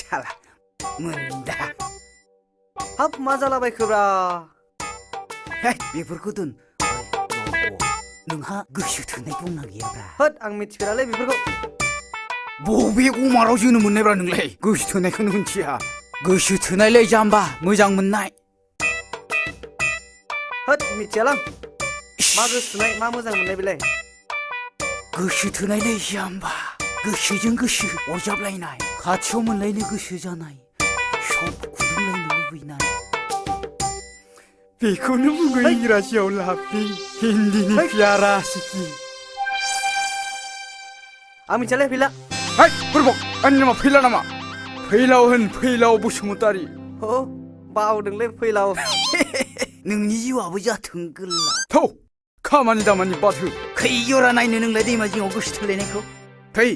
साला मोनदा हाब मा जालाबायखोब्रा हे बेफोरखौ दोन नोंहा गोसो थोनाय दंना गैयाब्रा होद आं मिथिफेरालै बेफोरखौ बबे गमाराव जोनोम मोननायब्रा नोंलाय गोसो थोनायखौनो मिथिया गोसो थोनायलै जाम्बा मोजां मोननाय होद मिथियालां मा गोसो थोनाय मा मोजां मोननाय बेलाय गोसो थोनायलै जाम्बा गोसोजों गोसो अरजाबलायनाय खाथियाव मोनलायनो गोसो जानाय सब खुदुमलायनो लुबैनाय बेखौनो बुङो इंराजियाव लाभलि हिन्दीनि प्यारा सिखि आं मिथियालै फैला हाय बुरबक आंनि नामा फैला नामा फैलाव होन फैलाव बसुमतारी अ बावदोंलै फैलाव नोंनि जिउआबो जाथों गोलाव थौ खामानि दामानि बाद हो खै जरा नायनो नोंलाय दैमा जिङाव गोसो थोलायनायखौ फै